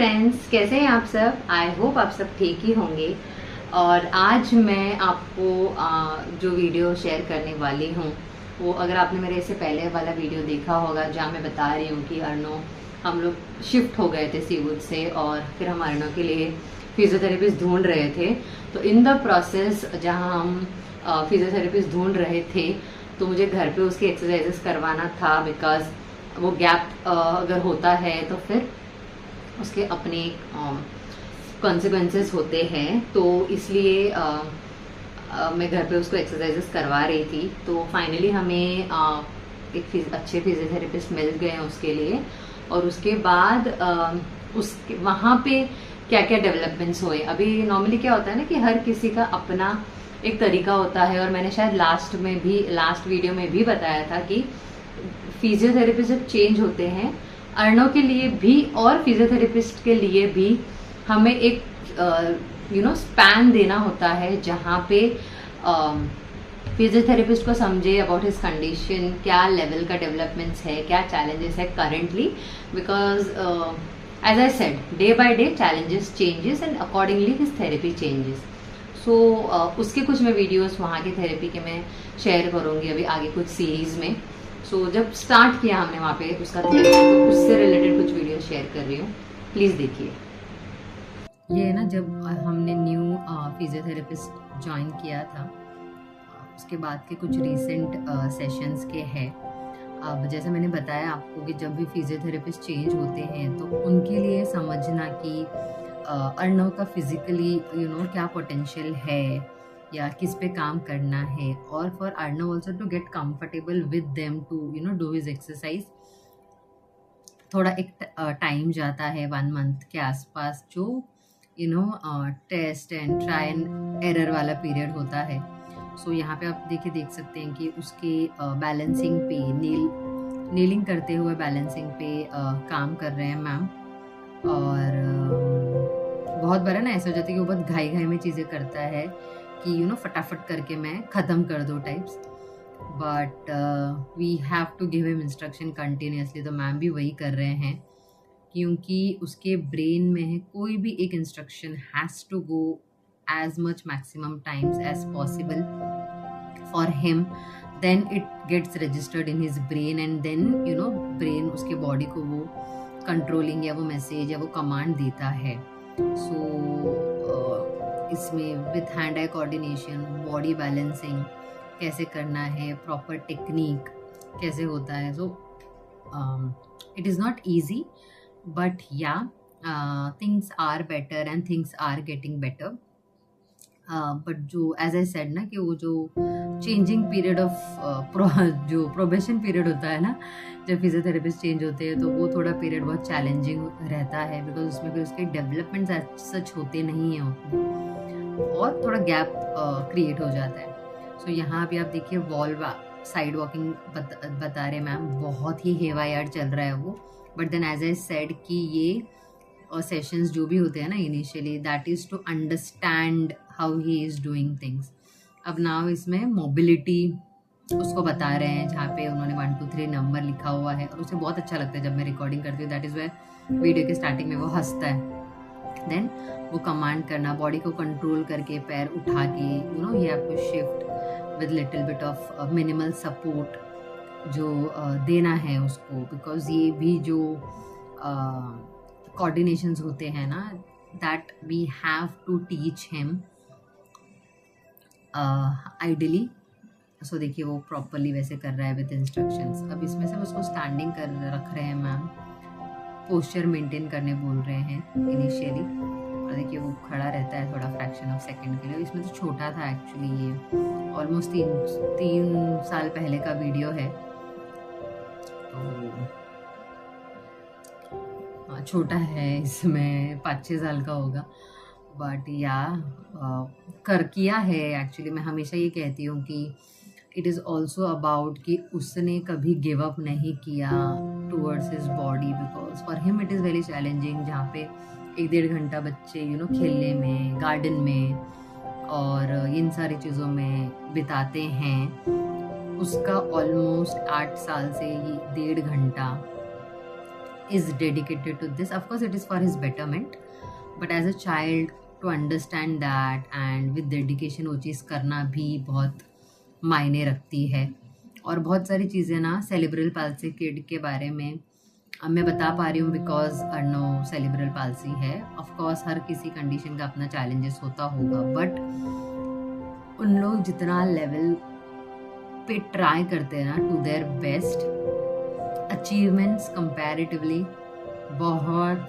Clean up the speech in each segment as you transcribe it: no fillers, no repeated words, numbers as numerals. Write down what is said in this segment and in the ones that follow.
Friends, कैसे हैं आप सब। आई होप आप सब ठीक ही होंगे। और आज मैं आपको जो वीडियो शेयर करने वाली हूँ वो, अगर आपने मेरे इससे पहले वाला वीडियो देखा होगा जहाँ मैं बता रही हूँ कि अर्नो हम लोग शिफ्ट हो गए थे सीवुड से और फिर हम अर्नो के लिए फिजियोथेरेपिस्ट ढूंढ रहे थे। तो इन द प्रोसेस जहाँ हम फिजियोथेरेपिस्ट ढूंढ रहे थे तो मुझे घर पे उसकी एक्सरसाइजेस करवाना था, बिकॉज वो गैप अगर होता है तो फिर उसके अपने कॉन्सिक्वेंसेस होते हैं। तो इसलिए मैं घर पे उसको एक्सरसाइजेस करवा रही थी। तो फाइनली हमें एक अच्छे फिजियोथेरेपिस्ट मिल गए हैं उसके लिए। और उसके बाद उसके वहाँ पे क्या क्या डेवलपमेंट्स हुए। अभी नॉर्मली क्या होता है ना कि हर किसी का अपना एक तरीका होता है, और मैंने शायद लास्ट वीडियो में भी बताया था कि फिजियोथेरेपिस्ट जब चेंज होते हैं अर्नो के लिए भी और फिजियोथेरेपिस्ट के लिए भी हमें एक स्पैन देना होता है जहाँ पे फिजियोथेरेपिस्ट को समझे अबाउट हिज कंडीशन, क्या लेवल का डेवलपमेंट्स है, क्या चैलेंजेस है currently. Because as I said, day by day challenges changes and accordingly his therapy changes. So उसके कुछ मैं वीडियोस वहाँ की थेरेपी के मैं शेयर करूँगी अभी आगे कुछ सीरीज में। जब स्टार्ट किया हमने वहाँ पे उसका थेरेपी, तो उससे रिलेटेड कुछ वीडियो शेयर कर रही हूँ, प्लीज़ देखिए। ये है ना, जब हमने न्यू फिजियोथेरेपिस्ट ज्वाइन किया था उसके बाद के कुछ रीसेंट सेशंस के हैं। अब जैसे मैंने बताया आपको कि जब भी फिजियोथेरेपिस्ट चेंज होते हैं तो उनके लिए समझना कि अर्नव का फिजिकली क्या पोटेंशियल है या किस पे काम करना है, और for Arnav also to get comfortable with them to do his exercise. थोड़ा एक टाइम जाता है 1 मंथ के आसपास, जो test and trial and error वाला पीरियड होता है। यहाँ पे आप देख सकते हैं कि उसके बैलेंसिंग पे नीलिंग करते हुए बैलेंसिंग पे काम कर रहे हैं मैम। और बहुत बार ना ऐसा हो जाता है कि वो बहुत घाई में चीज़ें करता है कि फटाफट करके मैं ख़त्म कर दो types. But we have to give him instruction continuously. तो मैम भी वही कर रहे हैं, क्योंकि उसके ब्रेन में है कोई भी एक instruction has to go as much maximum times as possible for him, then it gets registered in his brain and then brain उसके बॉडी को वो कंट्रोलिंग या वो मैसेज या वो कमांड देता है। इसमें with hand eye coordination, body balancing कैसे करना है, प्रॉपर टेक्निक कैसे होता है। It is not easy, but yeah things are better and things are getting better. But जो एज आई सेड ना कि वो जो चेंजिंग पीरियड ऑफ जो प्रोबेशन पीरियड होता है ना, जब फिजियोथेरेपिस्ट चेंज होते हैं तो वो थोड़ा पीरियड बहुत चैलेंजिंग रहता है, बिकॉज उसमें भी उसके डेवलपमेंट सच होते नहीं हैं उतने, और थोड़ा गैप क्रिएट हो जाता है। यहाँ भी आप देखिए वॉल साइड वॉकिंग बता रहे मैम, बहुत ही हेवायार्ड चल रहा है वो। But then as I said कि ये सेशंस जो भी होते हैं ना initially, that is to understand how he is doing things. अब नाउ इसमें मोबिलिटी उसको बता रहे हैं, जहाँ पे उन्होंने 1 2 3 नंबर लिखा हुआ है, और उसे बहुत अच्छा लगता है जब मैं रिकॉर्डिंग करती हूँ। दैट इज़ वाई वीडियो के स्टार्टिंग में वो हंसता है। देन वो कमांड करना, बॉडी को कंट्रोल करके पैर उठा के you have to shift with little bit of minimal support जो देना है उसको, बिकॉज ये भी जो कोऑर्डिनेशंस होते हैं ना, that we have to teach him ideally. देखिए वो प्रॉपरली वैसे कर रहा है विद इंस्ट्रक्शंस। अब इसमें से उसको स्टैंडिंग कर रख रहे हैं मैम, पोस्चर मेंटेन करने बोल रहे हैं इनिशियली। और देखिए वो खड़ा रहता है थोड़ा फ्रैक्शन ऑफ सेकंड के लिए। इसमें तो छोटा था एक्चुअली, ये ऑलमोस्ट 3 साल पहले का वीडियो है, तो छोटा है, इसमें 5-6 साल का होगा। बट या कर किया है एक्चुअली। मैं हमेशा ये कहती हूँ कि इट इज़ ऑल्सो अबाउट कि उसने कभी गिव अप नहीं किया towards his body, because for him it is very challenging. जहाँ पे 1-1.5 घंटा बच्चे खेलने में, गार्डन में और इन सारी चीज़ों में बिताते हैं, उसका ऑलमोस्ट 8 साल से ये 1.5 घंटा is dedicated to this. Of course, it is for his betterment, but as a child to understand that and with dedication वो चीज़ करना भी बहुत मायने रखती है. और बहुत सारी चीज़ें ना सेलिब्रल पाल्सी किड के बारे में अब मैं बता पा रही हूँ बिकॉज अर्नो सेलिब्रल पाल्सी है. ऑफ कोर्स हर किसी कंडीशन का अपना चैलेंजेस होता होगा, बट उन लोग जितना लेवल पे ट्राई करते हैं ना to their best, achievements comparatively बहुत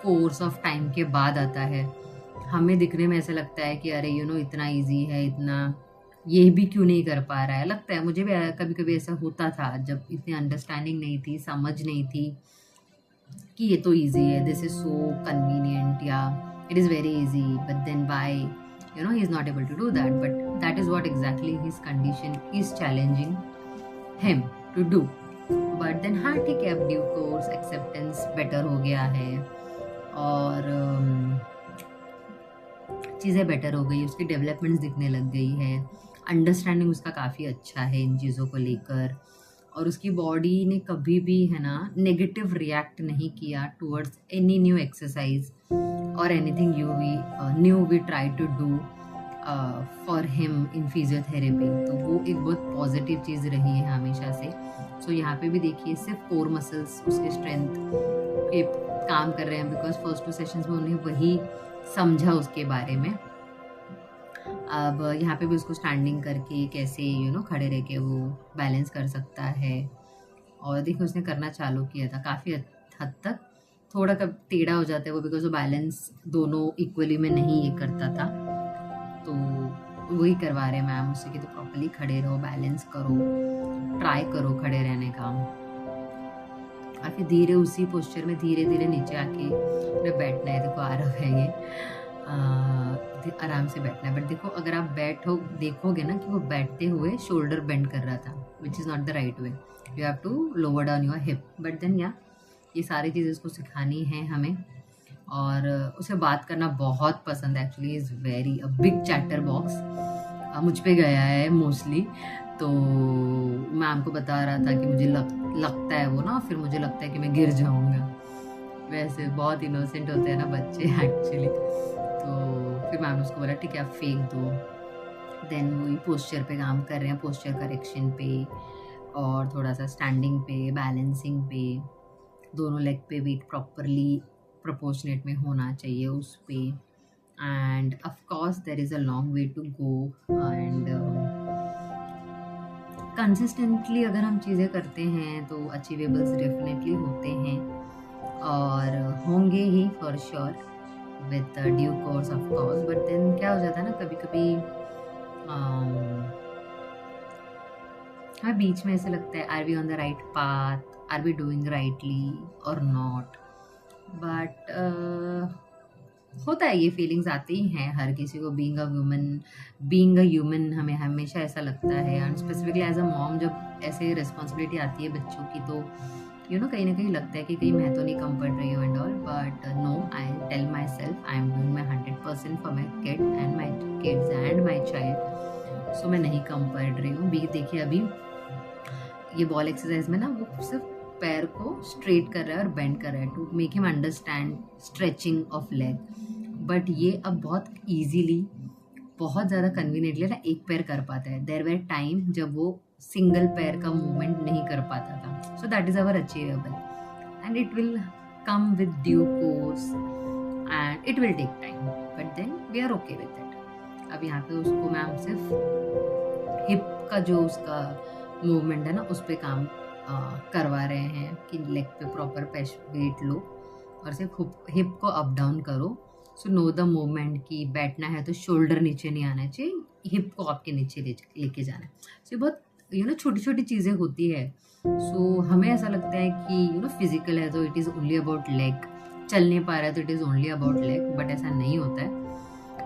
कोर्स ऑफ टाइम के बाद आता है. हमें दिखने में ऐसा लगता है कि अरे इतना इजी है, इतना ये भी क्यों नहीं कर पा रहा है. लगता है मुझे भी कभी कभी ऐसा होता था जब इतनी अंडरस्टैंडिंग नहीं थी, समझ नहीं थी कि ये तो इजी है, दिस इज सो कन्वीनियंट या it is very easy, but then by he is not able to do that, but that is what exactly his condition is challenging him to do. But then हाँ ठीक है, अब due course acceptance better हो गया है और चीज़ें better हो गई, उसकी डेवलपमेंट्स दिखने लग गई है, अंडरस्टैंडिंग उसका काफ़ी अच्छा है इन चीज़ों को लेकर, और उसकी बॉडी ने कभी भी है ना नेगेटिव रिएक्ट नहीं किया टूवर्ड्स एनी न्यू एक्सरसाइज और anything new we try to do for him in physiotherapy. तो वो एक बहुत पॉजिटिव चीज़ रही है हमेशा से. सो यहाँ पे भी देखिए सिर्फ कोर मसल्स उसके स्ट्रेंथ के काम कर रहे हैं बिकॉज फर्स्ट 2 सेशंस में उन्हें वही समझा उसके बारे में. अब यहाँ पे भी उसको स्टैंडिंग करके कैसे खड़े रह के वो बैलेंस कर सकता है. और देखिए उसने करना चालू किया था काफ़ी हद तक, थोड़ा कब टेढ़ा हो जाता है वो बिकॉज वो बैलेंस दोनों इक्वली में नहीं ये करता था. तो वही करवा रहे हैं मैम उससे कि तो प्रॉपर्ली खड़े रहो, बैलेंस करो, ट्राई करो खड़े रहने का. और फिर धीरे उसी पोस्चर में धीरे धीरे नीचे आके बैठना है. देखो आरव है ये, आराम से बैठना है. बट देखो अगर आप देखोगे ना कि वो बैठते हुए शोल्डर बेंड कर रहा था, which is not the right way. You have to lower down your hip. But then ये सारी चीज़ें उसको सिखानी है हमें. और उसे बात करना बहुत पसंद है. Actually is very a big chatter box. मुझ पे गया है मोस्टली. तो मैम को बता रहा था कि मुझे लगता है वो ना, फिर मुझे लगता है कि मैं गिर जाऊँगा. वैसे बहुत इनोसेंट होते हैं ना बच्चे एक्चुअली. तो फिर मैम ने उसको बोला ठीक है आप फेंक दो. देन वही पोस्चर पे काम कर रहे हैं, पोस्चर करेक्शन पे और थोड़ा सा स्टैंडिंग पे, बैलेंसिंग पे, दोनों लेग पे वेट प्रॉपरली प्रोपोर्शनेट में होना चाहिए उस पे. And of course there is a long way to go. And consistently अगर हम चीज़ें करते हैं तो अचीवेबल्स डेफिनेटली होते हैं और होंगे ही for sure with due course of course. But then क्या हो जाता है ना कभी कभी हाँ बीच में ऐसे लगता है are we on the right path, are we doing rightly और नॉट. बट होता है, ये फीलिंग्स आती ही हैं हर किसी को. बीइंग अ ह्यूमन हमें हमेशा ऐसा लगता है. And specifically as a mom जब ऐसे रिस्पॉन्सिबिलिटी आती है बच्चों की तो कहीं ना कहीं लगता है कि कहीं मैं तो नहीं कम पढ़ रही हूँ and all. But no, I tell myself I am doing my 100% for my kid and my kids and my child. So मैं नहीं कम पढ़ रही हूँ. देखिए अभी ये बॉल एक्सरसाइज में ना वो सिर्फ पैर को स्ट्रेट कर रहा है और बेंड कर रहा है to make him understand stretching of leg. But ये अब बहुत ईजीली, बहुत ज़्यादा कन्वीनियंटली ना एक पैर कर पाता है. देयर वेर टाइम जब वो सिंगल पैर का मूवमेंट नहीं कर पाता था. So that is our achievable and it will come with due course and it will take time, but then we are okay with it. अब यहाँ पे उसको मैम सिर्फ हिप का जो उसका मूवमेंट है ना उस पर काम करवा रहे हैं कि लेग पे प्रॉपर वेट लो और सिर्फ हिप को अप डाउन करो. सो नो द मूवमेंट कि बैठना है तो शोल्डर नीचे नहीं आना चाहिए, हिप को आपके नीचे लेके जाना है. सो बहुत छोटी छोटी चीज़ें होती है. सो हमें ऐसा लगता है कि फिजिकल है तो it is only about leg, चल नहीं पा रहा है तो it is only about leg, but ऐसा नहीं होता है.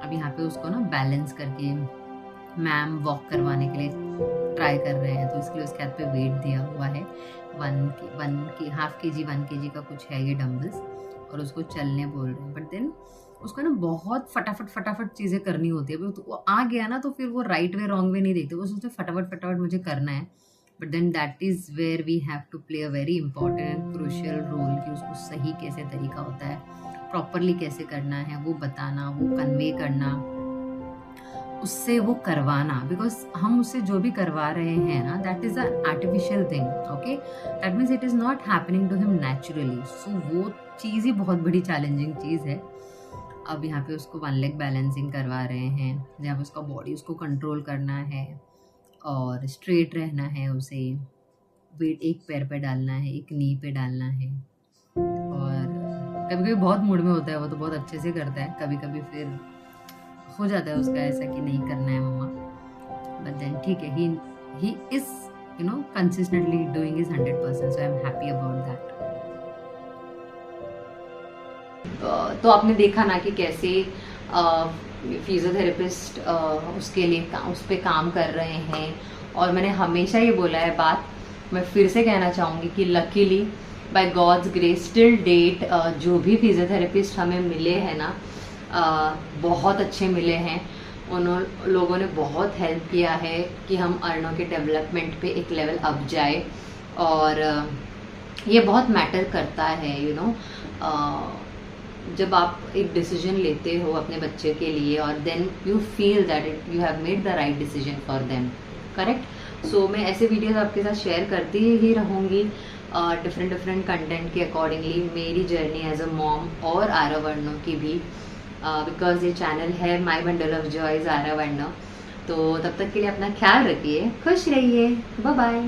अब यहाँ पे उसको ना बैलेंस करके मैम वॉक करवाने के लिए ट्राई कर रहे हैं तो इसके लिए उसके हाथ पे वेट दिया हुआ है 1 kg का कुछ है ये डम्बल्स, और उसको चलने बोल रहे हैं. बट देन उसको ना बहुत फटाफट चीज़ें करनी होती है. तो वो आ गया ना तो फिर वो राइट वे रॉन्ग वे नहीं देखते, वो सोचते फटाफट मुझे करना है. But then that is where we have to play a very important and crucial role कि उसको सही कैसे तरीका होता है, प्रॉपरली कैसे करना है, वो बताना, वो कन्वे करना, उससे वो करवाना, बिकॉज हम उससे जो भी करवा रहे हैं ना, that is a artificial thing, okay, that means it is not happening to him naturally. So वो चीज़ ही बहुत बड़ी चैलेंजिंग चीज़ है। अब यहाँ पे उसको वन लेग बैलेंसिंग करवा रहे हैं, जहाँ पे उसका बॉडी उसको कंट्रोल करना है और स्ट्रेट रहना है, उसे वेट एक पैर पे डालना है, एक नी पे डालना है। और कभी कभी बहुत मूड में होता है वो, तो बहुत अच्छे से करता है, कभी कभी फिर हो जाता है उसका ऐसा कि नहीं करना है मम्मा, बट देन ठीक है, he is consistently doing is 100%, so I am happy about that. तो आपने देखा ना कि कैसे फिजियोथेरेपिस्ट उसके लिए उस पर काम कर रहे हैं। और मैंने हमेशा ये बोला है बात, मैं फिर से कहना चाहूँगी कि luckily by God's grace till date जो भी फिजियोथेरेपिस्ट हमें मिले हैं ना, बहुत अच्छे मिले हैं। उन लोगों ने बहुत हेल्प किया है कि हम अर्नों के डेवलपमेंट पे एक लेवल अप जाए। और ये बहुत मैटर करता है, जब आप एक डिसीजन लेते हो अपने बच्चे के लिए और then you feel that you have made the right decision for them, correct. So मैं ऐसे वीडियोस आपके साथ शेयर करती ही रहूँगी डिफरेंट कंटेंट के अकॉर्डिंगली, मेरी जर्नी एज अ मॉम और आरव अर्णव की भी, बिकॉज ये चैनल है my bundle of joys Aarav Arnav. तो तब तक के लिए अपना ख्याल रखिए, खुश रहिए, बाय बाय।